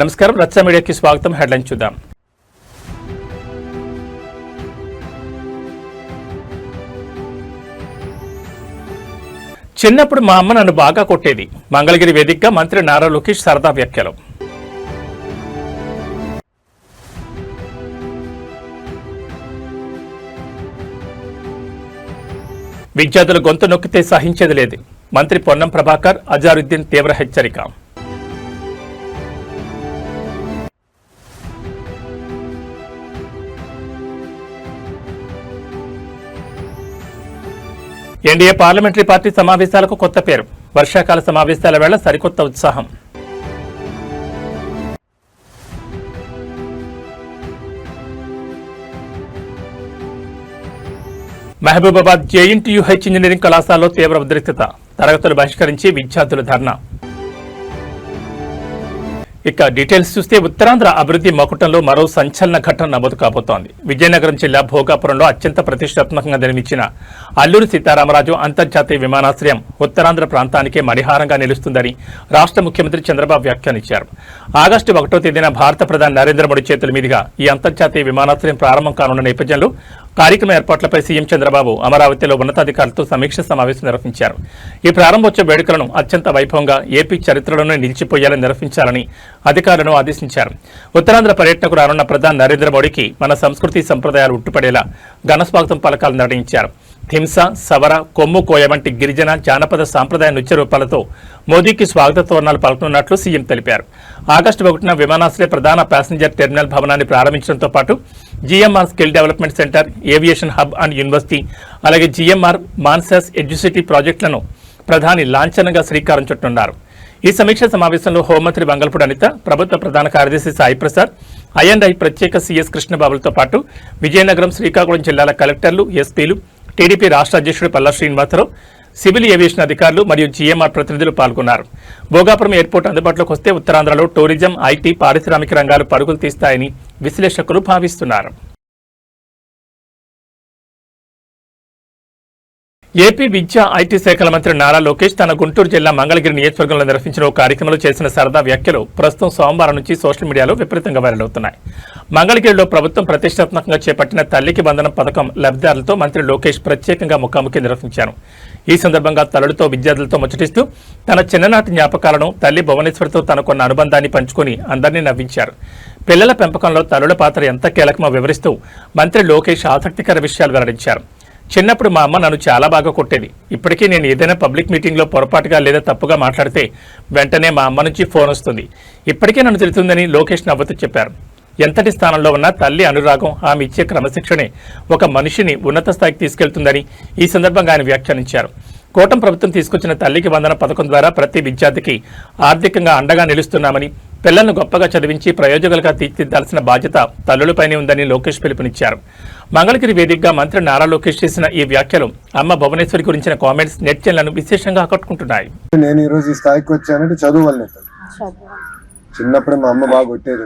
నమస్కారం, రచ్చ మీడియాకి స్వాగతం. హెడ్లైన్ చూద్దాం. చిన్నప్పుడు మా అమ్మ నన్ను బాగా కొట్టేది. మంగళగిరి వేదికగా మంత్రి నారా లోకేష్ సరదా వ్యాఖ్యలు. విద్యార్థులు గొంతు నొక్కితే సహించేది లేదు. మంత్రి పొన్నం ప్రభాకర్, అజారుద్దీన్ తీవ్ర హెచ్చరిక. ఎన్డీఏ పార్లమెంటరీ పార్టీ సమావేశాలకు కొత్త పేరు. వర్షాకాల సమావేశాల వేళ సరికొత్త ఉత్సాహం. మహబూబాబాద్ జేఎన్టీయూహెచ్ ఇంజనీరింగ్ కళాశాలలో తీవ్ర ఉద్రిక్తత. తరగతులు బహిష్కరించి విద్యార్థుల ధర్నా. ఇక డీటెయిల్స్ చూస్తే ఉత్తరాంధ్ర అభివృద్ధి మకుటంలో మరో సంచలన ఘటన నమోదు కాబోతోంది. విజయనగరం జిల్లా భోగాపురంలో అత్యంత ప్రతిష్టాత్మకంగా నిర్మించిన అల్లూరి సీతారామరాజు అంతర్జాతీయ విమానాశ్రయం ఉత్తరాంధ్ర ప్రాంతానికే మణిహారంగా నిలుస్తుందని రాష్ట్ర ముఖ్యమంత్రి చంద్రబాబు వ్యాఖ్యానించారు. ఆగస్టు 1వ తేదీన భారత ప్రధాని నరేంద్ర మోడీ చేతుల మీదుగా ఈ అంతర్జాతీయ విమానాశ్రయం ప్రారంభం కానున్న నేపథ్యంలో కార్యక్రమ ఏర్పాట్లపై సీఎం చంద్రబాబు అమరావతిలో ఉన్నతాధికారులతో సమీక్ష సమావేశం నిర్వహించారు. ఈ ప్రారంభోత్సవ వేడుకలను అత్యంత వైభవంగా ఏపీ చరిత్రలోనే నిలిచిపోయేలా నిర్వహించాలని అధికారులను ఆదేశించారు. ఉత్తరాంధ్ర పర్యటనకు రానున్న ప్రధాని నరేంద్ర మోడీకి మన సంస్కృతి సంప్రదాయాలు ఉట్టుపడేలా ఘనస్వాగతం పలకాలు నిర్ణయించారు. హింస, సవర, కొమ్ము కోయ వంటి గిరిజన జానపద సాంప్రదాయ నృత్య రూపాలతో మోదీకి స్వాగత తోరణాలు పలకనున్నట్లు సీఎం తెలిపారు. ఆగస్టు 1న విమానాశ్రయ ప్రధాన ప్యాసింజర్ టెర్మినల్ భవనాన్ని ప్రారంభించడంతో పాటు GMR skill development centre, aviation hub and university, అలాగే జీఎంఆర్ మాన్సాస్ ఎడ్యుసిటీ ప్రాజెక్టులను ప్రధాని లాంఛనంగా శ్రీకారం చుట్టనున్నారు. ఈ సమీక్ష సమావేశంలో హోంమంత్రి వంగల్పూడి అనిత, ప్రభుత్వ ప్రధాన కార్యదర్శి సాయి ప్రసాద్, ఐ&ఐ ప్రత్యేక సీఎస్ కృష్ణబాబులతో పాటు విజయనగరం, శ్రీకాకుళం జిల్లాల కలెక్టర్లు, ఎస్పీలు, టీడీపీ రాష్ట్ర అధ్యక్షుడు పల్లా శ్రీనివాసరావు, సివిల్ ఏవియేషన్ అధికారులు మరియు జీఎంఆర్ ప్రతినిధులు పాల్గొన్నారు. భోగాపురం ఎయిర్పోర్ట్ అందుబాటులోకి వస్తే ఉత్తరాంధ్రలో టూరిజం, ఐటీ, పారిశ్రామిక రంగాలు పరుగులు తీస్తాయని విశ్లేషకులు భావిస్తున్నారు. ఏపీ విద్యా, ఐటీ శాఖల మంత్రి నారా లోకేష్ తన గుంటూరు జిల్లా మంగళగిరి నియోజకవర్గంలో నిర్వహించిన ఓ కార్యక్రమంలో చేసిన సరదా వ్యాఖ్యలు ప్రస్తుతం సోమవారం నుంచి సోషల్ మీడియాలో విపరీతంగా వైరల్ అవుతున్నాయి. మంగళగిరిలో ప్రభుత్వం ప్రతిష్టాత్మకంగా చేపట్టిన తల్లికి వందనం పథకం లబ్ధిదారులతో మంత్రి లోకేష్ ప్రత్యేకంగా ముఖాముఖి నిర్వహించారు. ఈ సందర్భంగా తల్లులతో, విద్యార్థులతో ముచ్చటిస్తూ తన చిన్ననాటి జ్ఞాపకాలను, తల్లి భువనేశ్వరితో తనకున్న అనుబంధాన్ని పంచుకొని అందరినీ నవ్వించారు. పిల్లల పెంపకంలో తల్లుల పాత్ర ఎంత కీలకమో వివరిస్తూ మంత్రి లోకేష్ ఆసక్తికర విషయాలు వెల్లడించారు. చిన్నప్పుడు మా అమ్మ నన్ను చాలా బాగా కొట్టేది. ఇప్పటికీ నేను ఏదైనా పబ్లిక్ మీటింగ్లో పొరపాటుగా లేదా తప్పుగా మాట్లాడితే వెంటనే మా అమ్మ నుంచి ఫోన్ వస్తుంది. ఇప్పటికే నన్ను తిడుతుందని లోకేష్ నవ్వుతూ చెప్పారు. ఎంతటి స్థానంలో ఉన్న తల్లి అనురాగం, ఆమె ఇచ్చే క్రమశిక్షణే ఒక మనిషిని ఉన్నత స్థాయికి తీసుకెళ్తుందని ఈ సందర్భంగా ఆయన వ్యాఖ్యానించారు. కూటమి ప్రభుత్వం తీసుకొచ్చిన తల్లికి వందన పథకం ద్వారా ప్రతి విద్యార్థికి ఆర్థికంగా అండగా నిలుస్తున్నామని, పిల్లలను గొప్పగా చదివించి ప్రయోజకులుగా తీర్చిదిద్దాల్సిన బాధ్యత తల్లులపైనే ఉందని లోకేష్ పిలుపునిచ్చారు. మంగళగిరి వేదికగా మంత్రి నారా లోకేష్ చేసిన ఈ వ్యాఖ్యలు అమ్మ భువనేశ్వరి గురించిన కామెంట్స్ నెటిజన్లను విశేషంగా ఆకట్టుకుంటున్నాయి. నేను ఈ రోజు ఈ స్థాయికి వచ్చానంటే చదువు వల్లే. చిన్నప్పుడే మా అమ్మ బాగా కొట్టేది.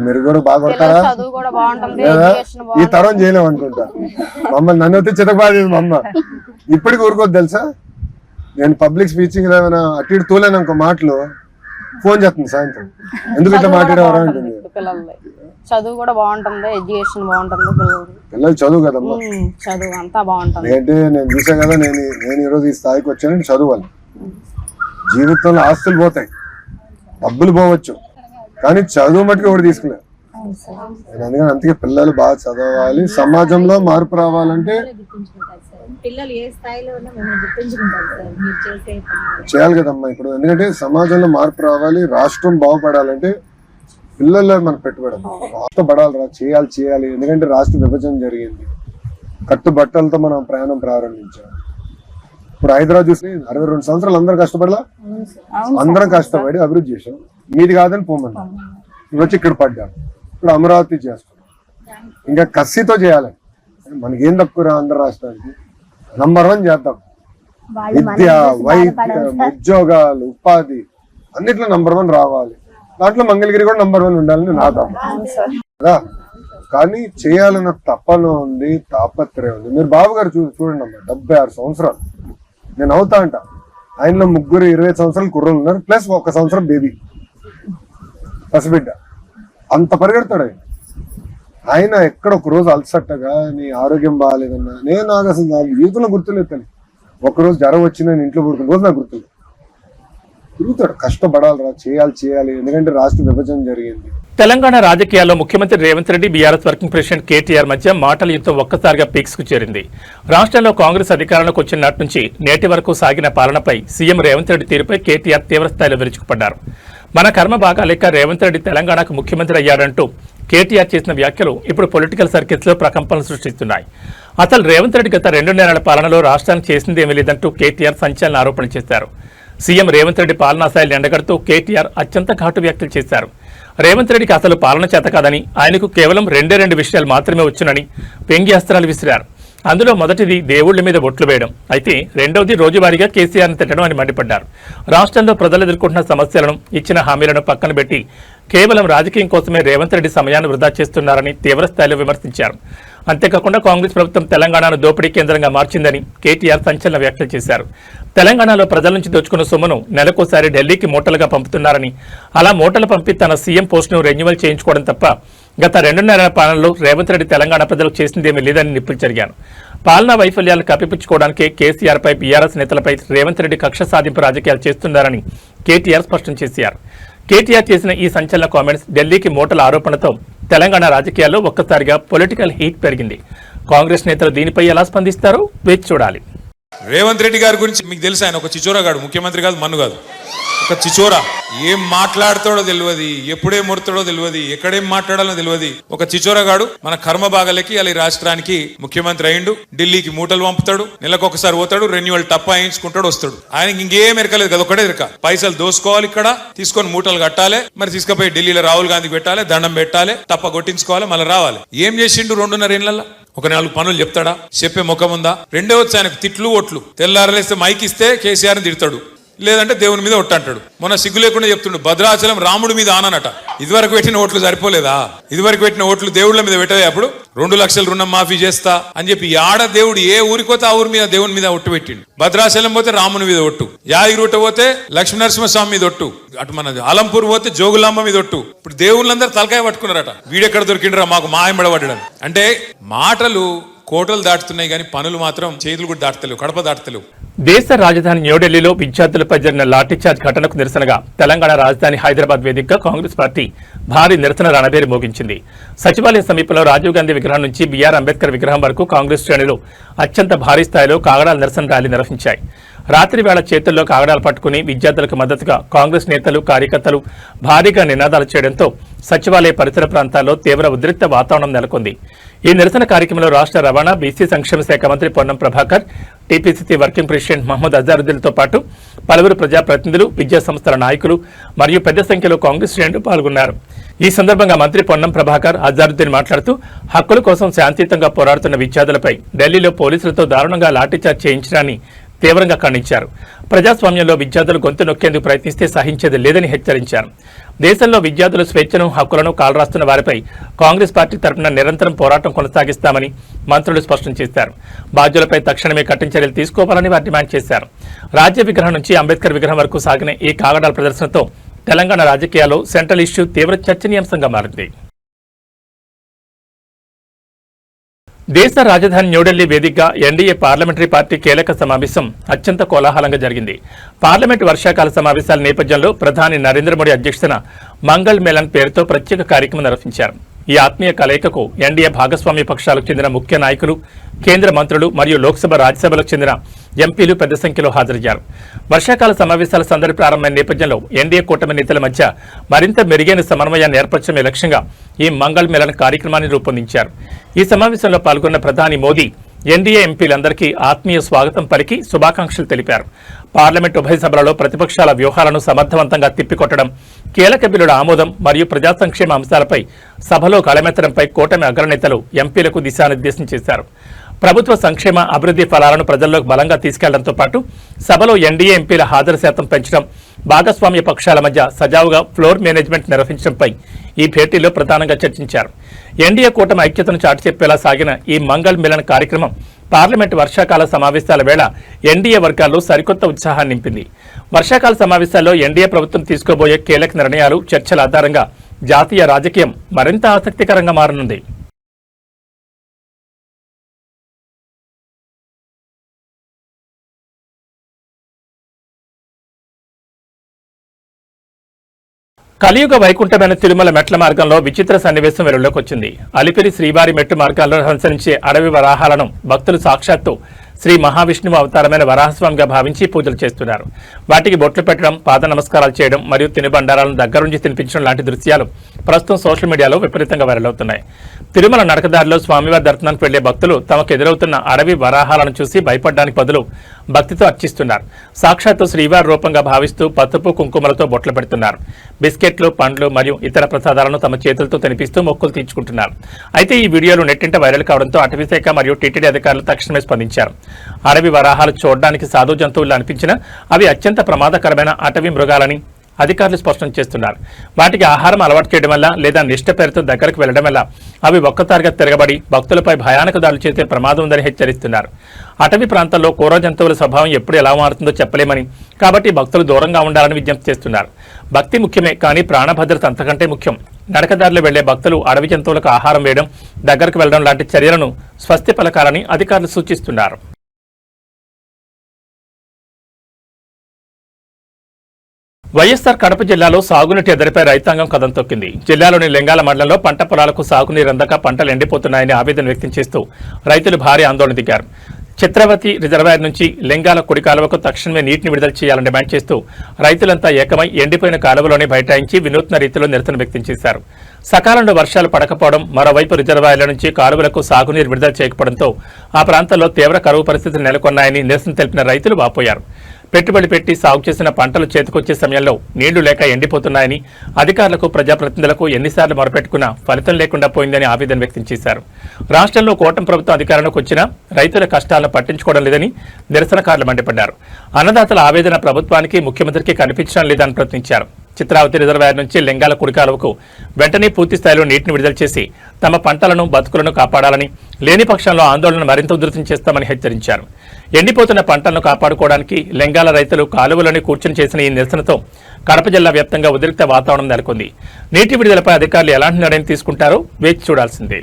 మీరు కూడా బాగా కొడతారా? ఈ తరం చేయలేము అనుకుంటా. మమ్మల్ని నన్ను అయితే చితకబాదేది మా అమ్మ. ఇప్పటికి ఊరుకోదు తెలుసా. నేను పబ్లిక్ స్పీచింగ్ ఏమైనా అటు ఇటు తూలేను ఇంకో మాటలు ఫోన్ చేస్తుంది సాయంత్రం, ఎందుకు ఇట్లా మాట్లాడేవారా అంటుంది. చదువు కూడా బాగుంటుంది, ఎడ్యుకేషన్ బాగుంటుంది, పిల్లలు చదువు కదమ్మా, చదువు అంతా బాగుంటుంది. ఏంటి నేను చూసా కదా, నేను ఈ రోజు ఈ స్థాయికి వచ్చాను చదువాలి. జీవితంలో ఆస్తులు పోతాయి, డబ్బులు పోవచ్చు, కానీ చదువు మట్టుకు ఎవరు తీసుకున్నారు. నేను అందుకే పిల్లలు బాగా చదవాలి. సమాజంలో మార్పు రావాలంటే చేయాలి కదమ్మా ఇప్పుడు. ఎందుకంటే సమాజంలో మార్పు రావాలి, రాష్ట్రం బాగుపడాలంటే పిల్లల్లో మనకు పెట్టుబడి రాష్ట్రపడాలి, చేయాలి. ఎందుకంటే రాష్ట్ర విభజన జరిగింది, కట్టుబట్టలతో మనం ప్రయాణం ప్రారంభించాం. ఇప్పుడు హైదరాబాద్ చూసి 62 సంవత్సరాలు అందరూ కష్టపడలా, అందరం కష్టపడి అభివృద్ధి చేసాం. మీది కాదని పోమన్నా వచ్చి ఇక్కడ పడ్డాం. ఇప్పుడు అమరావతి చేస్తున్నాం, ఇంకా కసితో చేయాలి. మనకేం తక్కువ ఆంధ్ర రాష్ట్రానికి నంబర్ 1 చేద్దాం. విద్య, వైద్యం, ఉద్యోగాలు, ఉపాధి అన్నిట్లో నంబర్ 1 రావాలి. దాంట్లో మంగళగిరి కూడా నంబర్ 1 ఉండాలని నా కదా. కానీ చేయాలన్న తపన ఉంది, తాపత్రయం ఉంది. మీరు బాబు గారు చూడండి అమ్మా, 76 సంవత్సరాలు. నేను అవుతా అంట, ఆయనలో ముగ్గురు 20 సంవత్సరాలు కుర్రలు ఉన్నారు, ప్లస్ 1 సంవత్సరం బేబీ. పసిబిడ్డ అంత పరిగెడతాడు ఆయన ఎక్కడ ఒక రోజు అలసట్టగా నీ ఆరోగ్యం బాగాలేదన్నా నాకు అసలు నా జీవితంలో గుర్తులేదు తల్లి. ఒకరోజు జ్వరం వచ్చి నేను ఇంట్లో పడుకున్న రోజు నాకు గుర్తులేదు. తిరుగుతాడు, కష్టపడాలిరా, చేయాలి. ఎందుకంటే రాష్ట్ర విభజన జరిగింది. తెలంగాణ రాజకీయాల్లో ముఖ్యమంత్రి Revanth Reddy, BRS working president KTR మధ్య మాటల యుద్ధం ఒక్కసారిగా పీక్స్ కు చేరింది. రాష్ట్రంలో కాంగ్రెస్ అధికారంలోకి వచ్చిన నాటి నుంచి నేటి వరకు సాగిన పాలనపై సీఎం రేవంత్ రెడ్డి తీరుపై కేటీఆర్ తీవ్రస్థాయిలో విరుచుకుపడ్డారు. మన కర్మ బాగా లేక రేవంత్ రెడ్డి తెలంగాణకు ముఖ్యమంత్రి అయ్యాడంటూ కేటీఆర్ చేసిన వ్యాఖ్యలు ఇప్పుడు పొలిటికల్ సర్కిల్స్ లో ప్రకంపనలు సృష్టిస్తున్నాయి. అసలు రేవంత్ రెడ్డి గత 2 నెలల పాలనలో రాష్ట్రానికి చేసిందేమీ లేదంటూ కేటీఆర్ సంచలన ఆరోపణ చేశారు. సీఎం రేవంత్ రెడ్డి పాలనా స్థాయిని ఎండగడుతూ కేటీఆర్ అత్యంత ఘాటు వ్యాఖ్యలు చేశారు. రేవంత్ రెడ్డికి అసలు పాలన చేత కాదని, ఆయనకు కేవలం 2 విషయాలు మాత్రమే వచ్చునని వ్యంగ్యాస్త్రాలు విసిరారు. అందులో మొదటిది దేవుళ్ల మీద ఒట్లు వేయడం, అయితే రెండవది రోజువారీగా కేసీఆర్ని తిట్టడం అని మండిపడ్డారు. రాష్ట్రంలో ప్రజలు ఎదుర్కొంటున్న సమస్యలను, ఇచ్చిన హామీలను పక్కన పెట్టి కేవలం రాజకీయం కోసమే రేవంత్ రెడ్డి సమయాన్ని వృధా చేస్తున్నారని తీవ్రస్థాయిలో విమర్శించారు. అంతేకాకుండా కాంగ్రెస్ ప్రభుత్వం తెలంగాణను దోపిడీ కేంద్రంగా మార్చిందని కేటీఆర్ సంచలన వ్యాఖ్యలు చేశారు. తెలంగాణలో ప్రజల నుంచి దోచుకున్న సొమ్మును నెలకోసారి ఢిల్లీకి మూటలుగా పంపుతున్నారని, అలా మూటలు పంపి తన సీఎం పోస్టును రెన్యువల్ చేయించుకోవడం తప్ప గత 2 నెలల పాలనలో రేవంత్ రెడ్డి తెలంగాణ ప్రజలకు చేసిందేమీ లేదని నిప్పులు జరిగాను. పాలనా వైఫల్యాలను కప్పిపుచ్చుకోవడానికే కేసీఆర్పై, బీఆర్ఎస్ నేతలపై రేవంత్ రెడ్డి కక్ష సాధింపు రాజకీయాలు చేస్తున్నారని కేటీఆర్ స్పష్టం చేశారు. కేటీఆర్ చేసిన ఈ సంచలన కామెంట్స్, ఢిల్లీకి మూటల ఆరోపణతో తెలంగాణ రాజకీయాల్లో ఒక్కసారిగా పొలిటికల్ హీట్ పెరిగింది. కాంగ్రెస్ నేతలు దీనిపై ఎలా స్పందిస్తారో వేచి చూడాలి. రేవంత్ రెడ్డి గారి గురించి మీకు తెలుసు, ఆయన ఒక చిచోరగాడు, ముఖ్యమంత్రి కాదు, మన్ను కాదు, ఒక చిచోరా. ఏం మాట్లాడతాడో తెలియదు, ఎప్పుడేం ముడతాడో తెలియదు, ఎక్కడేం మాట్లాడాలో తెలియదు. ఒక చిచోరగాడు మన కర్మ బాగలకి అలా రాష్ట్రానికి ముఖ్యమంత్రి అయిండు. ఢిల్లీకి మూటలు పంపుతాడు, నెలకొకసారి పోతాడు, రెన్యువల్ టప్ప వేయించుకుంటాడు, వస్తాడు. ఆయనకి ఇంకేం ఎరకలేదు కదా, ఒకటే ఎరక, పైసలు దోసుకోవాలి, ఇక్కడ తీసుకొని మూటలు కట్టాలి, మరి తీసుకుపోయి ఢిల్లీలో రాహుల్ గాంధీకి పెట్టాలి, దండం పెట్టాలి, టప్ప కొట్టించుకోవాలి, మళ్ళీ రావాలి. ఏం చేసిండు 2.5 ఏళ్లలో? ఒక 4 పనులు చెప్తాడా? చెప్పే ముఖం ఉందా? రెండో వచ్చి ఆయనకు తిట్లు ఒట్లు. తెల్లారలేస్తే మైక్ ఇస్తే కేసీఆర్ని తిడతాడు, లేదంటే దేవుని మీద ఒట్టు అంటాడు. మొన్న సిగ్గు లేకుండా చెప్తుండు, భద్రాచలం రాముడి మీద ఆననట. ఇదివరకు పెట్టిన ఓట్లు సరిపోలేదా? ఇదివరకు పెట్టిన ఓట్లు దేవుళ్ళ మీద పెట్టదే. అప్పుడు 2 లక్షల రుణం మాఫీ చేస్తా అని చెప్పి ఆడ దేవుడు ఏ ఊరికి పోతే ఆ ఊరి మీద దేవుని మీద ఒట్టు పెట్టిండు. భద్రాచలం పోతే రాముని మీద ఒట్టు, యాదగిరిగుట్ట పోతే లక్ష్మీనరసింహస్వామి మీద ఒట్టు, అటు మన అలంపూర్ పోతే జోగులాంబ మీద ఒట్టు. ఇప్పుడు దేవుళ్ళందరూ తలకాయ పట్టుకున్నారట, వీడెక్కడ దొరికిండ్రా మాకు మాయంబడబడ్డాడు. అంటే మాటలు కోటలు దాటుతున్నాయి కానీ పనులు మాత్రం చేతులు కూడా దాటలేవు, కడప దాటలేవు. దేశ రాజధాని న్యూఢిల్లీలో విద్యార్థులపై జరిగిన లాఠీచార్జ్ ఘటనకు నిరసనగా తెలంగాణ రాజధాని హైదరాబాద్ వేదికగా కాంగ్రెస్ పార్టీ భారీ నిరసన రణబేరి మోగించింది. సచివాలయం సమీపంలో రాజీవ్ గాంధీ విగ్రహం నుంచి బీఆర్ అంబేద్కర్ విగ్రహం వరకు కాంగ్రెస్ శ్రేణులు అత్యంత భారీ స్థాయిలో కాగడాల నిరసన ర్యాలీ నిర్వహించాయి. రాత్రి వేళ చేతుల్లో కాగడాలు పట్టుకుని విద్యార్థులకు మద్దతుగా కాంగ్రెస్ నేతలు, కార్యకర్తలు భారీగా నినాదాలు చేయడంతో సచివాలయ పరిసర ప్రాంతాల్లో తీవ్ర ఉద్రిక్త వాతావరణం నెలకొంది. ఈ నిరసన కార్యక్రమంలో రాష్ట్ర రవాణా, బీసీ సంక్షేమ శాఖ మంత్రి Ponnam Prabhakar, TPCC working president Mohammed అజారుద్దీన్తో పాటు పలువురు ప్రజాప్రతినిధులు, విద్యా సంస్థల నాయకులు మరియు పెద్ద సంఖ్యలో కాంగ్రెస్ శ్రేణులు పాల్గొన్నారు. ఈ సందర్భంగా మంత్రి పొన్నం ప్రభాకర్, అజారుద్దీన్ మాట్లాడుతూ హక్కుల కోసం శాంతియుతంగా పోరాడుతున్న విద్యార్థులపై ఢిల్లీలో పోలీసులతో దారుణంగా లాఠీచార్జ్ చేయించడాన్ని తీవ్రంగా ఖండించారు. ప్రజాస్వామ్యంలో విద్యార్థులు గొంతు నొక్కేందుకు ప్రయత్నిస్తే సహించేది లేదని హెచ్చరించారు. దేశంలో విద్యార్థుల స్వేచ్ఛను, హక్కులను కాలరాస్తున్న వారిపై కాంగ్రెస్ పార్టీ తరఫున నిరంతరం పోరాటం కొనసాగిస్తామని మంత్రులు స్పష్టం చేశారు. బాధ్యులపై తక్షణమే కఠిన చర్యలు తీసుకోవాలని వారు డిమాండ్ చేశారు. రాజ్య విగ్రహం నుంచి అంబేద్కర్ విగ్రహం వరకు సాగిన ఈ కాగడాల ప్రదర్శనతో తెలంగాణ రాజకీయాల్లో సెంట్రల్ ఇష్యూ తీవ్ర చర్చనీయాంశంగా మారింది. దేశ రాజధాని న్యూఢిల్లీ వేదికగా ఎన్డీఏ పార్లమెంటరీ పార్టీ కీలక సమావేశం అత్యంత కోలాహలంగా జరిగింది. పార్లమెంటు వర్షాకాల సమావేశాల నేపథ్యంలో ప్రధాని నరేంద్ర మోడీ అధ్యక్షతన మంగళ్ మేళన్ పేరుతో ప్రత్యేక కార్యక్రమం నిర్వహించారు. ఈ ఆత్మీయ కలయికకు ఎన్డీఏ భాగస్వామ్య పక్షాలకు చెందిన ముఖ్య నాయకులు, కేంద్ర మంత్రులు మరియు లోక్సభ, రాజ్యసభలకు చెందిన ఎంపీలు పెద్ద సంఖ్యలో హాజరయ్యారు. వర్షాకాల సమావేశాల సందడి ప్రారంభమైన నేపథ్యంలో ఎన్డీఏ కూటమి నేతల మధ్య మరింత మెరుగైన సమన్వయాన్ని ఏర్పరచడమే లక్ష్యంగా ఈ మంగళ్ మేళన్ కార్యక్రమాన్ని రూపొందించారు. ఈ సమావేశంలో పాల్గొన్న ప్రధాని మోదీ ఎన్డీఏ ఎంపీలందరికీ ఆత్మీయ స్వాగతం పలికి శుభాకాంక్షలు తెలిపారు. పార్లమెంట్ ఉభయ సభలలో ప్రతిపక్షాల వ్యూహాలను సమర్థవంతంగా తిప్పికొట్టడం, కీలక బిల్లుల ఆమోదం మరియు ప్రజా సంక్షేమ అంశాలపై సభలో గళమెత్తడంపై కూటమి అగ్రనేతలు ఎంపీలకు దిశానిర్దేశం చేశారు. ప్రభుత్వ సంక్షేమ, అభివృద్ధి ఫలాలను ప్రజల్లోకి బలంగా తీసుకెళ్లడంతో పాటు సభలో ఎన్డీఏ ఎంపీల హాజరు శాతం పెంచడం, భాగస్వామ్య పక్షాల మధ్య సజావుగా ఫ్లోర్ మేనేజ్మెంట్ నిర్వహించడంపై ఈ భేటీలో ప్రధానంగా చర్చించారు. ఎన్డీఏ కూటమి ఐక్యతను చాటి చెప్పేలా సాగిన ఈ మంగళ్ మిలన్ కార్యక్రమం పార్లమెంట్ వర్షాకాల సమావేశాల వేళ ఎన్డీఏ వర్గాల్లో సరికొత్త ఉత్సాహాన్ని నింపింది. వర్షాకాల సమావేశాల్లో ఎన్డీఏ ప్రభుత్వం తీసుకోబోయే కీలక నిర్ణయాలు, చర్చల ఆధారంగా జాతీయ రాజకీయం మరింత ఆసక్తికరంగా మారనుంది. కలియుగ వైకుంఠమైన తిరుమల మెట్ల మార్గంలో విచిత్ర సన్నివేశం వెలుగులోకి వచ్చింది. అలిపిరి శ్రీవారి మెట్టు మార్గాల్లో సంచరించే అడవి వరాహాలను భక్తులు సాక్షాత్తు శ్రీ మహావిష్ణువు అవతారమైన వరాహస్వామిగా భావించి పూజలు చేస్తున్నారు. వాటికి బొట్లు పెట్టడం, పాద నమస్కారాలు చేయడం మరియు తినుబండారాలను దగ్గరుంచి తినిపించడం లాంటి దృశ్యాలు ప్రస్తుతం సోషల్ మీడియాలో విపరీతంగా వైరల్ అవుతున్నాయి. తిరుమల నడకదారిలో స్వామివారి దర్శనానికి వెళ్లే భక్తులు తమకు ఎదురవుతున్న అడవి వరాహాలను చూసి భయపడడానికి బదులు భక్తితో అర్చిస్తున్నారు. సాక్షాత్తు శ్రీవారి రూపంగా భావిస్తూ పసుపు కుంకుమలతో బొట్లు పెడుతున్నారు. బిస్కెట్లు, పండ్లు మరియు ఇతర ప్రసాదాలను తమ చేతులతో తినిపిస్తూ మొక్కులు తీర్చుకుంటున్నారు. అయితే ఈ వీడియోలు నెట్టింట వైరల్ కావడంతో అటవీశాఖ మరియు టీటీడీ అధికారులు తక్షణమే స్పందించారు. అడవి వరాహాలు చూడడానికి సాధు జంతువులు అనిపించినా అవి అత్యంత ప్రమాదకరమైన అటవీ మృగాలని అధికారులు స్పష్టం చేస్తున్నారు. వాటికి ఆహారం అలవాటు చేయడం వల్ల లేదా నిష్ఠ పేరుతో దగ్గరకు వెళ్లడం వల్ల అవి ఒక్కసారిగా తిరగబడి భక్తులపై భయానక దాడులు చేసే ప్రమాదం ఉందని హెచ్చరిస్తున్నారు. అటవీ ప్రాంతాల్లో క్రూర జంతువుల స్వభావం ఎప్పుడు ఎలా మారుతుందో చెప్పలేమని, కాబట్టి భక్తులు దూరంగా ఉండాలని విజ్ఞప్తి చేస్తున్నారు. భక్తి ముఖ్యమే, కానీ ప్రాణభద్రత అంతకంటే ముఖ్యం. నడకదారులు వెళ్లే భక్తులు అడవి జంతువులకు ఆహారం వేయడం, దగ్గరకు వెళ్లడం లాంటి చర్యలను స్వస్తి పలకాలని అధికారులు సూచిస్తున్నారు. వైఎస్ఆర్ కడప జిల్లాలో సాగునీటి ఎద్దడిపై రైతాంగం కదం తొక్కింది. జిల్లాలోని లింగాల మండలంలో పంట పొలాలకు సాగునీరు అందక పంటలు ఎండిపోతున్నాయని ఆవేదన వ్యక్తం చేస్తూ రైతులు భారీ ఆందోళన దిగారు. చిత్రవతి రిజర్వాయర్ నుంచి లింగాల కుడి కాలువకు తక్షణమే నీటిని విడుదల చేయాలని డిమాండ్ చేస్తూ రైతులంతా ఏకమై ఎండిపోయిన కాలువలోనే బైఠాయించి వినూత్న రీతిలో నిరసన వ్యక్తం చేశారు. సకాలంలో వర్షాలు పడకపోవడం, మరోవైపు రిజర్వాయర్ల నుంచి కాలువలకు సాగునీరు విడుదల చేయకపోవడంతో ఆ ప్రాంతాల్లో తీవ్ర కరువు పరిస్థితులు నెలకొన్నాయని నిరసన తెలిపిన రైతులు వాపోయారు. పెట్టుబడి పెట్టి సాగు చేసిన పంటలు చేతికొచ్చే సమయంలో నీళ్లు లేక ఎండిపోతున్నాయని, అధికారులకు ప్రజాప్రతినిధులకు ఎన్నిసార్లు మొరపెట్టుకున్నా ఫలితం లేకుండా పోయిందని ఆవేదన వ్యక్తం చేశారు. రాష్ట్రంలో కూటమి ప్రభుత్వం అధికారంలోకి వచ్చినా రైతుల కష్టాలను పట్టించుకోవడం లేదని నిరసనకారులు మండిపడ్డారు. అన్నదాతల ఆవేదన ప్రభుత్వానికి, ముఖ్యమంత్రికి కనిపించడం లేదని ప్రశ్నించారు. చిత్రావతి రిజర్వాయర్ నుంచి లింగాల కుడి కాలువకు వెంటనే పూర్తి స్థాయిలో నీటిని విడుదల చేసి తమ పంటలను, బతుకులను కాపాడాలని, లేని పక్షంలో ఆందోళన మరింత ఉధృతం చేస్తామని హెచ్చరించారు. ఎండిపోతున్న పంటలను కాపాడుకోవడానికి లింగాల రైతులు కాలువలోని కూర్చుని చేసిన ఈ నిరసనతో కడప జిల్లా వ్యాప్తంగా ఉద్రిక్త వాతావరణం నెలకొంది. నీటి విడుదలపై అధికారులు ఎలాంటి నిర్ణయం తీసుకుంటారో వేచి చూడాల్సిందే.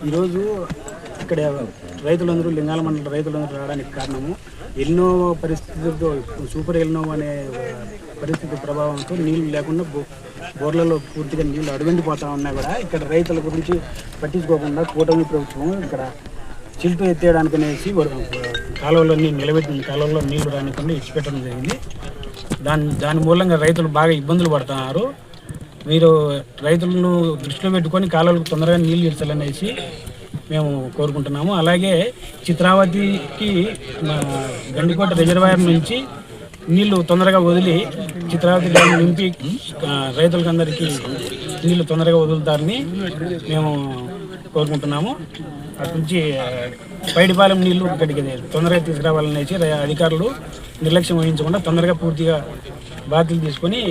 ఈరోజు ఇక్కడ రైతులందరూ లింగాల మండల రైతులందరూ రావడానికి కారణము ఎన్నో పరిస్థితులతో సూపర్ ఎల్నో అనే పరిస్థితి ప్రభావంతో నీళ్లు లేకుండా బోర్లలో పూర్తిగా నీళ్లు అడుగండిపోతా ఉన్నా కూడా ఇక్కడ రైతుల గురించి పట్టించుకోకుండా కూటమి ప్రభుత్వం ఇక్కడ చిల్టు ఎత్తేయడానికి అనేసి కాలువలన్నీ నిలబెట్టిన కాలువలో నీళ్లు రానికుండా ఇచ్చిపెట్టడం జరిగింది. దాని మూలంగా రైతులు బాగా ఇబ్బందులు పడుతున్నారు. మీరు రైతులను దృష్టిలో పెట్టుకొని కాలువలకు తొందరగా నీళ్లు ఇచ్చాలనేసి మేము కోరుకుంటున్నాము. అలాగే చిత్రావతికి గండికోట రిజర్వాయర్ నుంచి నీళ్లు తొందరగా వదిలి చిత్రావతి డ్యామ్ నింపి రైతులకు అందరికీ నీళ్లు తొందరగా వదులుతారని మేము కోరుకుంటున్నాము. అటు నుంచి పైడిపాలెం నీళ్లు ఇక్కడికి తొందరగా తీసుకురావాలనేసి అధికారులు నిర్లక్ష్యం వహించకుండా తొందరగా పూర్తిగా బాధ్యతలు తీసుకొని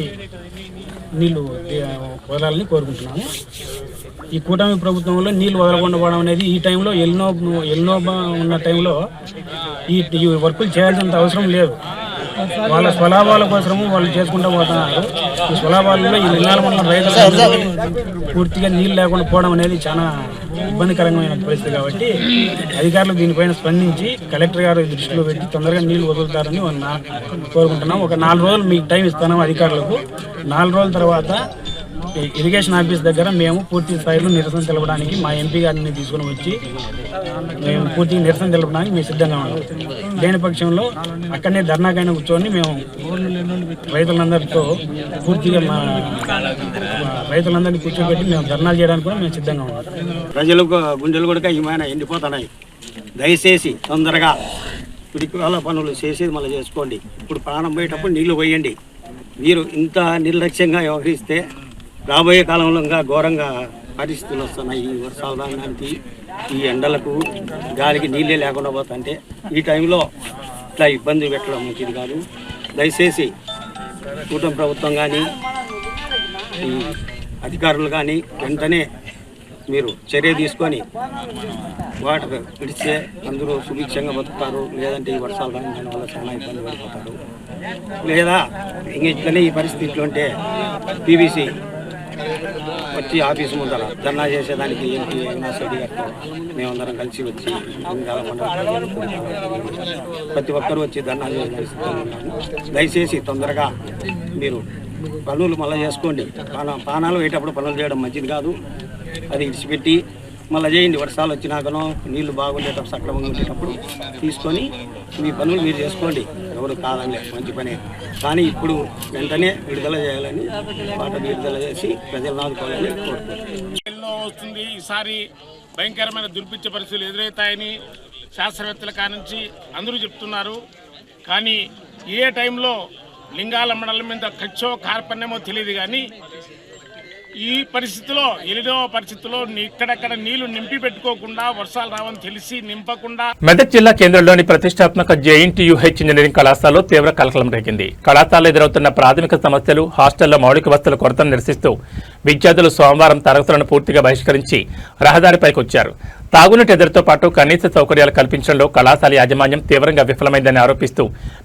నీళ్లు వదలాలని కోరుకుంటున్నాము. ఈ కూటమి ప్రభుత్వంలో నీళ్లు వదలకుండా పోవడం అనేది ఈ టైంలో ఎల్నో ఉన్న టైంలో ఈ వర్కులు చేయాల్సినంత అవసరం లేదు. వాళ్ళ స్వలాభాల కోసము వాళ్ళు చేసుకుంటూ పోతున్నారు. ఈ స్వలాభాలలో ఈ లింగాల మండలం రైతులు పూర్తిగా నీళ్ళు లేకుండా పోవడం అనేది చాలా ఇబ్బందికరమైన పరిస్థితి. కాబట్టి అధికారులు దీనిపైన స్పందించి కలెక్టర్ గారు దృష్టిలో పెట్టి తొందరగా నీళ్లు వదులుతారని కోరుకుంటున్నాం. ఒక 4 రోజులు మీకు టైం ఇస్తున్నాం అధికారులకు. 4 రోజుల తర్వాత ఇరిగేషన్ ఆఫీస్ దగ్గర మేము పూర్తి స్థాయిలో నిరసన తెలపడానికి మా ఎంపీ గారిని తీసుకుని వచ్చి మేము పూర్తిగా నిరసన తెలపడానికి మేము సిద్ధంగా ఉన్నాం. లేని పక్షంలో అక్కడనే ధర్నాకైనా కూర్చొని మేము రైతులందరితో పూర్తిగా రైతులందరినీ కూర్చోబెట్టి మేము ధర్నాలు చేయడానికి కూడా మేము సిద్ధంగా ఉన్నాం. ప్రజలకు గుండెలు కూడా ఏమైనా ఎండిపోతున్నాయి. దయచేసి తొందరగా పిడికాల పనులు చేసేది మళ్ళీ చేసుకోండి. ఇప్పుడు ప్రాణం పోయేటప్పుడు నీళ్లు పోయండి. మీరు ఇంత నిర్లక్ష్యంగా వ్యవహరిస్తే రాబోయే కాలంలో ఇంకా ఘోరంగా పరిస్థితులు వస్తున్నాయి. ఈ వర్షాలు రావడానికి, ఈ ఎండలకు, గాలికి నీళ్ళే లేకుండా పోతుంటే ఈ టైంలో ఇట్లా ఇబ్బంది పెట్టడం మంచిది కాదు. దయచేసి కూటమి ప్రభుత్వం కానీ, ఈ అధికారులు కానీ వెంటనే మీరు చర్య తీసుకొని వాటర్ పిడిస్తే అందరూ సుభిక్షంగా బతుకుతారు. లేదంటే ఈ వర్షాలు రాని దానివల్ల చాలా ఇబ్బంది పడిపోతారు. లేదా ఇట్లనే ఈ పరిస్థితిలో ఉంటే పీవీసీ వచ్చి ఆఫీసు ముందర ధర్నా చేసేదానికి ఏంటి యూనివర్సిటీ గారితో మేమందరం కలిసి వచ్చి ప్రతి ఒక్కరూ వచ్చి ధర్నా చేసేదానికి దయచేసి తొందరగా మీరు పనులు మళ్ళీ చేసుకోండి. పానాలు వేయటప్పుడు పనులు చేయడం మంచిది కాదు. అది ఇడిచిపెట్టి మళ్ళీ చేయండి. వర్షాలు వచ్చినాకనో నీళ్లు బాగుండేటప్పుడు సక్రమంగా ఉండేటప్పుడు తీసుకొని మీ పనులు మీరు చేసుకోండి. ఎవరు కాదని మంచి పనే. కానీ ఇప్పుడు వెంటనే విడుదల చేయాలని, వాటర్ విడుదల చేసి ప్రజలను ఆదుకోవాలని కోరుకుంటున్నాను. వస్తుంది ఈసారి భయంకరమైన దుర్భిక్ష పరిస్థితులు ఎదురవుతాయని శాస్త్రవేత్తల కానుంచి అందరూ చెప్తున్నారు. కానీ ఏ టైంలో లింగాల మండలం మీద ఖర్చో కార్పణ్యమో తెలియదు. కానీ ఈ పరిస్థితిలో ఎలినో పరిస్థితిలో ఇక్కడక్కడ నీళ్లు నింపి పెట్టుకోకుండా వర్షాలు రావని తెలిసి నింపకుండా మెదక్ జిల్లా కేంద్రంలోని ప్రతిష్టాత్మక జేఎన్టీయూహెచ్ ఇంజనీరింగ్ కళాశాలలో తీవ్ర కలకలం రేగింది. కళాశాలలో ఎదురవుతున్న ప్రాథమిక సమస్యలు, హాస్టల్లో మౌలిక వసతుల కొరతను నిరసిస్తూ విద్యార్థులు సోమవారం తరగతులను పూర్తిగా బహిష్కరించి రహదారిపైకి వచ్చారు. తాగునీటి ఎదురుతో పాటు కనీస సౌకర్యాలు కల్పించడంలో కళాశాల యాజమాన్యం తీవ్రంగా విఫలమైందని ఆరోపిస్తూ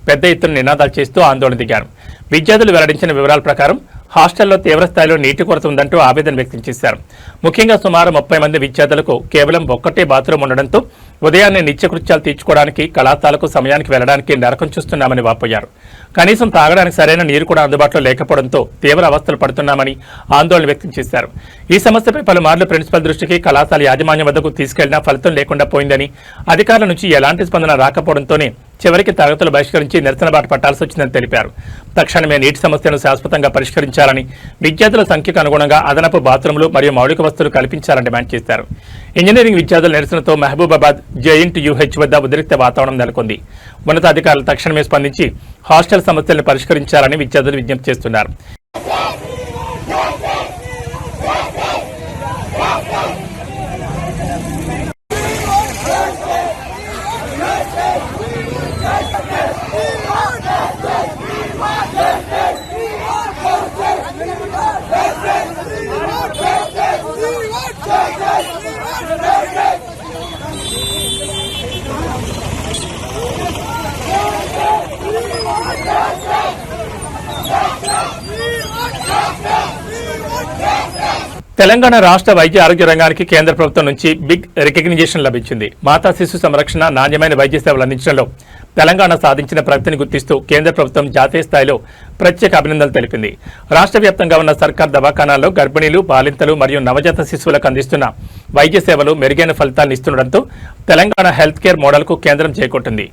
పెద్ద ఎత్తున నినాదాలు చేస్తూ ఆందోళన దిగారు. విద్యార్థులు వెల్లడించిన వివరాల ప్రకారం హాస్టల్లో తీవ్ర స్థాయిలో నీటి కొరత ఉందంటూ ఆవేదన వ్యక్తం చేశారు. ముఖ్యంగా సుమారు 30 మంది విద్యార్థులకు కేవలం ఒక్కటే బాత్రూం ఉండడంతో ఉదయాన్నే నిత్యకృత్యాలు తీర్చుకోవడానికి కళాశాలకు సమయానికి వెళ్లడానికి నరకం చూస్తున్నామని వాపోయారు. కనీసం తాగడానికి సరైన నీరు కూడా అందుబాటులో లేకపోవడంతో తీవ్ర అవస్థలు పడుతున్నామని ఆందోళన వ్యక్తం చేశారు. ఈ సమస్యపై పలుమార్లు ప్రిన్సిపల్ దృష్టికి కళాశాల యాజమాన్యం వద్దకు తీసుకెళ్లినా ఫలితం లేకుండా పోయిందని, అధికారుల నుంచి ఎలాంటి స్పందన రాకపోవడంతోనే చివరికి తరగతులు బహిష్కరించి నిరసన బాట పట్టాల్సి వచ్చిందని తెలిపారు. తక్షణమే నీటి సమస్యను శాశ్వతంగా పరిష్కరించాలని, విద్యార్థుల సంఖ్యకు అనుగుణంగా అదనపు బాత్రూంలు మరియు మౌలిక వసతులు కల్పించాలని డిమాండ్ చేశారు. ఇంజనీరింగ్ విద్యార్థుల నిరసనతో మహబూబాబాద్ జేఎన్టీయూహెచ్ వద్ద ఉద్రిక్త వాతావరణం నెలకొంది. ఉన్నతాధికారులు తక్షణమే స్పందించి హాస్టల్ సమస్యలను పరిష్కరించాలని విద్యార్థులు విజ్ఞప్తి చేస్తున్నారు. తెలంగాణ రాష్ట్ర వైద్య ఆరోగ్య రంగానికి కేంద్ర ప్రభుత్వం నుంచి బిగ్ రికగ్నిషన్ లభించింది. మాతా శిశు సంరక్షణ, నాణ్యమైన వైద్య సేవలు అందించడంలో తెలంగాణ సాధించిన ప్రగతిని గుర్తిస్తూ కేంద్ర ప్రభుత్వం జాతీయ స్థాయిలో ప్రత్యేక అభినందనలు తెలిపింది. రాష్ట్ర వ్యాప్తంగా ఉన్న సర్కార్ దవాఖానాల్లో గర్భిణీలు, బాలింతలు మరియు నవజాత శిశువులకు అందిస్తున్న వైద్య సేవలు మెరుగైన ఫలితాలను ఇస్తుండటంతో తెలంగాణ హెల్త్ కేర్ మోడల్కు కేంద్రం చేకొట్టింది.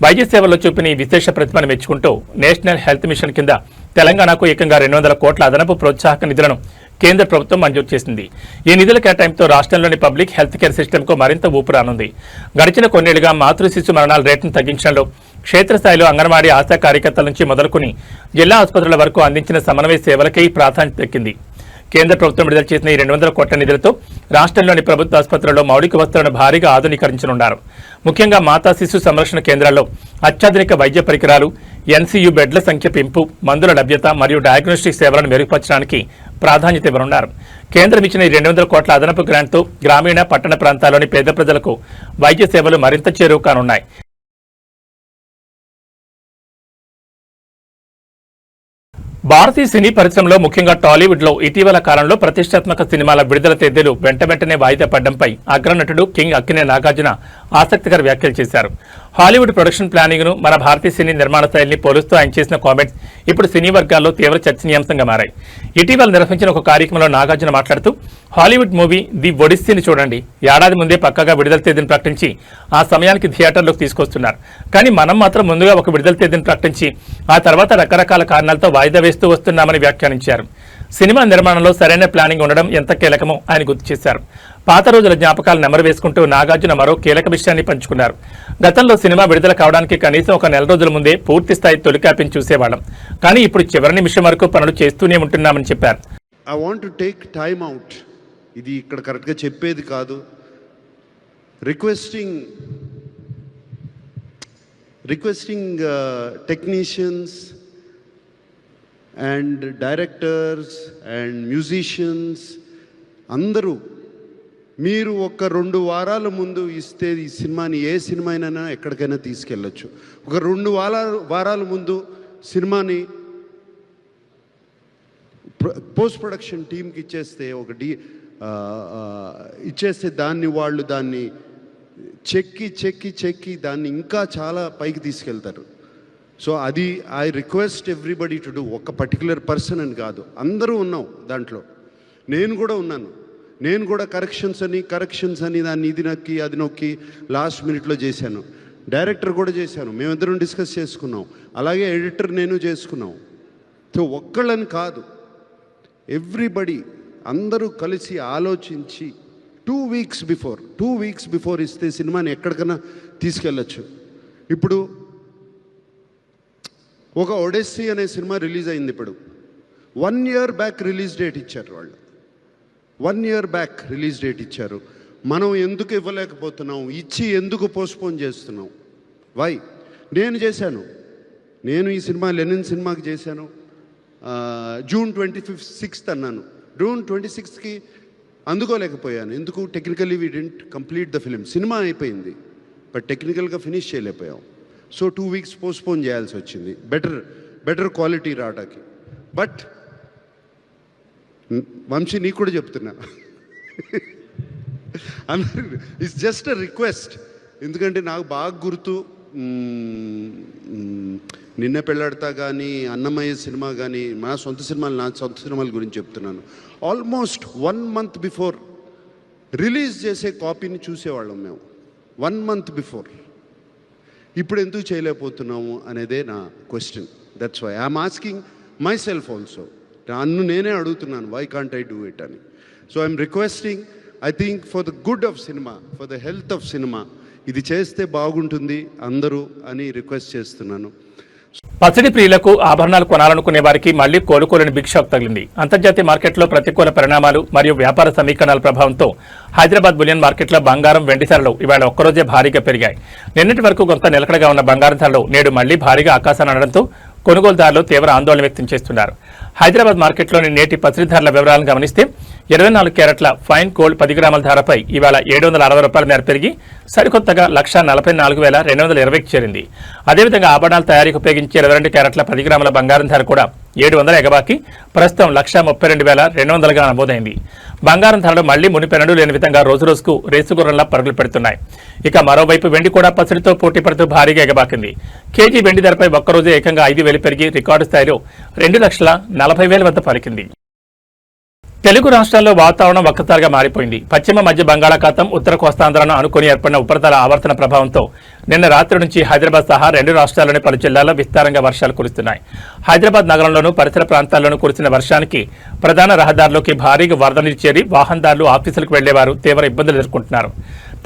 వైద్య సేవల్లో చూపిన ఈ విశేష ప్రతిభను మెచ్చుకుంటూ నేషనల్ హెల్త్ మిషన్ కింద తెలంగాణకు ఏకంగా 200 కోట్ల అదనపు ప్రోత్సాహక నిధులను కేంద్ర ప్రభుత్వం మంజూరు చేసింది. ఈ నిధుల కేటాయింపుతో రాష్ట్రంలోని పబ్లిక్ హెల్త్ కేర్ సిస్టమ్కు మరింత ఊపురానుంది. గడిచిన కొన్నేళ్లుగా మాతృ శిశు మరణాల రేటును తగ్గించడంలో క్షేత్రస్థాయిలో అంగన్వాడీ ఆశా కార్యకర్తల నుంచి మొదలుకుని జిల్లా ఆసుపత్రుల వరకు అందించిన సమన్వయ సేవలకే ప్రాధాన్యత దక్కింది. కేంద్ర ప్రభుత్వం విడుదల చేసిన ఈ 200 కోట్ల నిధులతో రాష్ట్రంలోని ప్రభుత్వ ఆసుపత్రుల్లో మౌలిక వసతులను భారీగా ఆధునీకరించనున్నారు. ముఖ్యంగా మాతా శిశు సంరక్షణ కేంద్రాల్లో అత్యాధునిక వైద్య పరికరాలు, ఎన్సీయూ బెడ్ల సంఖ్య పెంపు, మందుల లభ్యత మరియు డయాగ్నోస్టిక్ సేవలను మెరుగుపరచడానికి ప్రాధాన్యత ఇవ్వనున్నారు. కేంద్రం ఇచ్చిన ఈ 200 కోట్ల అదనపు గ్రాంట్తో గ్రామీణ, పట్టణ ప్రాంతాల్లోని పేద ప్రజలకు వైద్య సేవలు మరింత చేరువ కానున్నాయి. భారతీయ సినీ పరిశ్రమలో ముఖ్యంగా టాలీవుడ్లో ఇటీవల కాలంలో ప్రతిష్టాత్మక సినిమాల విడుదల తేదీలు వెంటనే వాయిదా పడడంపై అగ్రనటుడు కింగ్ అక్కినే నాగార్జున ఆసక్తికర వ్యాఖ్యలు చేశారు. హాలీవుడ్ ప్రొడక్షన్ ప్లానింగ్ ను మన భారతీయ సినీ నిర్మాణ శైలిని పోలుస్తూ ఆయన చేసిన కామెంట్స్ ఇప్పుడు సినీ వర్గాల్లో తీవ్ర చర్చనీయాంశంగా మారాయి. ఇటీవల నిర్వహించిన ఒక కార్యక్రమంలో నాగార్జున మాట్లాడుతూ హాలీవుడ్ మూవీ ది ఒడిస్సీని చూడండి, ఏడాది ముందే పక్కగా విడుదల తేదీని ప్రకటించి ఆ సమయానికి థియేటర్లోకి తీసుకొస్తున్నారు. కానీ మనం మాత్రం ముందుగా ఒక విడుదల తేదీని ప్రకటించి ఆ తర్వాత రకరకాల కారణాలతో వాయిదా వేస్తూ వస్తున్నామని వ్యాఖ్యానించారు. సినిమా నిర్మాణంలో సరైన ప్లానింగ్ ఉండడం ఎంత కీలకమో ఆయన గుర్తు చేశారు. పాత రోజుల జ్ఞాపకాలు నెమరు వేసుకుంటూ నాగార్జున మరో కీలక విషయాన్ని పంచుకున్నారు. గతంలో సినిమా విడుదల కావడానికి కనీసం ఒక నెల రోజుల ముందే పూర్తి స్థాయి తొలి కాపీని చూసేవాళ్ళం. కానీ ఇప్పుడు చివరి నిమిషం వరకు పనులు చేస్తూనే ఉంటున్నామని చెప్పారు. I want to take time out ఇది ఇక్కడ కరెక్ట్గా చెప్పేది కాదు. Requesting technicians and directors and musicians అందరూ మీరు ఒక 2 వారాల ముందు ఇస్తే ఈ సినిమాని ఏ సినిమానైనా ఎక్కడికైనా తీసుకెళ్ళచ్చు. ఒక 2 వారాల ముందు సినిమాని పోస్ట్ ప్రొడక్షన్ టీంకి ఇచ్చేస్తే ఇచ్చేస్తే దాన్ని చెక్కి దాన్ని ఇంకా చాలా పైకి తీసుకెళ్తారు. సో అది I request everybody to do. ఒక పర్టికులర్ పర్సన్ అని కాదు, అందరూ ఉన్నాం దాంట్లో. నేను కూడా ఉన్నాను. నేను కూడా కరెక్షన్స్ అని దాన్ని ఇది నొక్కి అది నొక్కి లాస్ట్ మినిట్లో చేశాను. డైరెక్టర్ కూడా చేశాను. మేమిద్దరం డిస్కస్ చేసుకున్నాం. అలాగే ఎడిటర్ నేను చేసుకున్నాం. సో ఒక్కళ్ళని కాదు, ఎవ్రీబడి అందరూ కలిసి ఆలోచించి 2 వీక్స్ బిఫోర్ ఇస్తే సినిమాని ఎక్కడికైనా తీసుకెళ్ళచ్చు. ఇప్పుడు ఒక ఒడెస్సీ అనే సినిమా రిలీజ్ అయింది. ఇప్పుడు 1 year బ్యాక్ రిలీజ్ డేట్ ఇచ్చారు వాళ్ళు. 1 year బ్యాక్ రిలీజ్ డేట్ ఇచ్చారు. మనం ఎందుకు ఇవ్వలేకపోతున్నాం? ఇచ్చి ఎందుకు పోస్ట్పోన్ చేస్తున్నాం? వై? నేను చేశాను. నేను ఈ సినిమా లెనిన్ సినిమాకి చేశాను. June 26th అన్నాను. June 26th అందుకోలేకపోయాను. ఎందుకు? Technically we didn't complete the film. Cinema అయిపోయింది, బట్ టెక్నికల్గా ఫినిష్ చేయలేకపోయాం. సో 2 weeks పోస్ట్పోన్ చేయాల్సి వచ్చింది బెటర్ క్వాలిటీ రావడానికి. బట్ వంశీ నీకు కూడా చెప్తున్నా, ఇట్స్ జస్ట్ అ రిక్వెస్ట్. ఎందుకంటే నాకు బాగా గుర్తు, నిన్న పెళ్ళాడతా కానీ అన్నమయ్య సినిమా కానీ నా సొంత సినిమాల గురించి చెప్తున్నాను. ఆల్మోస్ట్ 1 month బిఫోర్ రిలీజ్ చేసే కాపీని చూసేవాళ్ళం మేము, 1 month బిఫోర్. ఇప్పుడు ఎందుకు చేయలేకపోతున్నాము అనేదే నా question. That's why I'm asking myself also. నేనే అడుగుతున్నాను, why can't I do it అని. So I'm requesting, I think for the good of cinema, for the health of cinema ఇది చేస్తే బాగుంటుంది అందరూ అని రిక్వెస్ట్ చేస్తున్నాను. పచ్చడి ప్రియులకు ఆభరణాలు కొనాలనుకునే వారికి మళ్లీ కోలుకోలేని బిగ్ షాక్ తగిలింది. అంతర్జాతీయ మార్కెట్లో ప్రతికూల పరిణామాలు మరియు వ్యాపార సమీకరణాల ప్రభావంతో హైదరాబాద్ బులియన్ మార్కెట్లో బంగారం, వెండి ధరలు ఇవాళ ఒక్కరోజే భారీగా పెరిగాయి. నిన్నటి వరకు కొంత నిలకడగా ఉన్న బంగారం ధరలు నేడు మళ్లీ భారీగా ఆకాశాన్ని అనడంతో కొనుగోలుదారులు తీవ్ర ఆందోళన వ్యక్తం చేస్తున్నారు. హైదరాబాద్ మార్కెట్లోని నేటి పసిడి ధరల వివరాలను గమనిస్తే 24 క్యారెట్ల ఫైన్ గోల్డ్ 10 గ్రాముల ధరపై ఇవాళ ₹760 మేర పెరిగి సరికొత్తగా 1,44,220కి చేరింది. అదేవిధంగా ఆభరణాల తయారీకి ఉపయోగించే 22 క్యారెట్ల 10 గ్రాముల బంగారం ధర కూడా 700 ఎగబాకి ప్రస్తుతం 1,32,200గా నమోదైంది. బంగారం ధరలు మళ్లీ మునిపెన్నడూ లేని విధంగా రోజురోజుకు రేసుగుర్రంలా పరుగులు పెడుతున్నాయి. ఇక మరోవైపు వెండి కూడా పసిడితో పోటీ పడుతూ భారీగా ఎగబాకింది. కేజీ వెండి ధరపై ఒక్కరోజు ఏకంగా 5,000 పెరిగి రికార్డు స్థాయిలో 2,40,000 వద్ద పలికింది. తెలుగు రాష్ట్రాల్లో వాతావరణం ఒక్కసారిగా మారిపోయింది. పశ్చిమ మధ్య బంగాళాఖాతం, ఉత్తర కోస్తాంధ్రాను అనుకుని ఏర్పడిన ఉపరితల ఆవర్తన ప్రభావంతో నిన్న రాత్రి నుంచి హైదరాబాద్ సహా 2 రాష్ట్రాల్లోని పలు జిల్లాల్లో విస్తారంగా వర్షాలు కురుస్తున్నాయి. హైదరాబాద్ నగరంలోనూ పరిసర ప్రాంతాల్లోనూ కురిసిన వర్షానికి ప్రధాన రహదారుల్లోకి భారీగా వరద నీరు చేరి వాహనదారులు, ఆఫీసులకు వెళ్లేవారు తీవ్ర ఇబ్బందులు ఎదుర్కొంటున్నారు.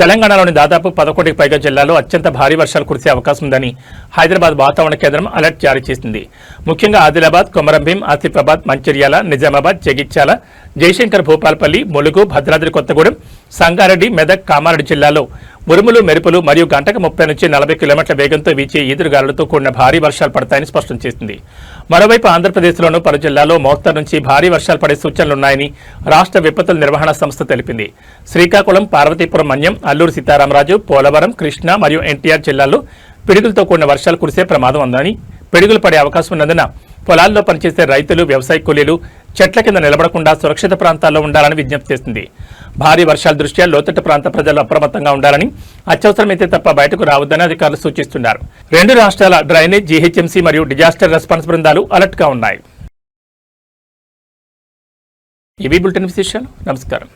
తెలంగాణలోని దాదాపు 11కి పైగా జిల్లాల్లో అత్యంత భారీ వర్షాలు కురిసే అవకాశం ఉందని హైదరాబాద్ వాతావరణ కేంద్రం అలర్ట్ జారీ చేసింది. ముఖ్యంగా ఆదిలాబాద్, కొమరంభీం, ఆసిఫాబాద్, మంచిర్యాల, నిజామాబాద్, జగిత్యాల, జయశంకర్, భూపాల్పల్లి, ములుగు, భద్రాద్రి కొత్తగూడెం, సంగారెడ్డి, మెదక్, కామారెడ్డి జిల్లాల్లో ఉరుములు, మెరుపులు మరియు గంటకు 30 నుంచి 40 కిలోమీటర్ల వేగంతో వీచే ఈదురుగాలులతో కూడిన భారీ వర్షాలు పడతాయని స్పష్టం చేసింది. మరోవైపు ఆంధ్రప్రదేశ్లోనూ పలు జిల్లాల్లో మోస్తరు నుంచి భారీ వర్షాలు పడే సూచనలున్నాయని రాష్ట్ర విపత్తుల నిర్వహణ సంస్థ తెలిపింది. శ్రీకాకుళం, పార్వతీపురం మన్యం, అల్లూరు సీతారామరాజు, పోలవరం, కృష్ణా మరియు ఎన్టీఆర్ జిల్లాల్లో పిడుగులతో కూడిన వర్షాలు కురిసే ప్రమాదం ఉందని, పిడుగులు పడే అవకాశం ఉన్నందున పొలాల్లో పనిచేసే రైతులు, వ్యవసాయ కూలీలు చెట్ల కింద నిలబడకుండా సురక్షిత ప్రాంతాల్లో ఉండాలని విజ్ఞప్తి చేసింది. భారీ వర్షాల దృష్ట్యా లోతట్టు ప్రాంత ప్రజలు అప్రమత్తంగా ఉండాలని, అత్యవసరమైతే తప్ప బయటకు రావద్దని అధికారులు సూచిస్తున్నారు. 2 రాష్ట్రాల డ్రైనేజ్, జీహెచ్ఎంసీ మరియు డిజాస్టర్ రెస్పాన్స్ బృందాలు అలర్ట్ గా ఉన్నాయి. ఇవి బులెటిన్ విశేషాలు. నమస్కారం.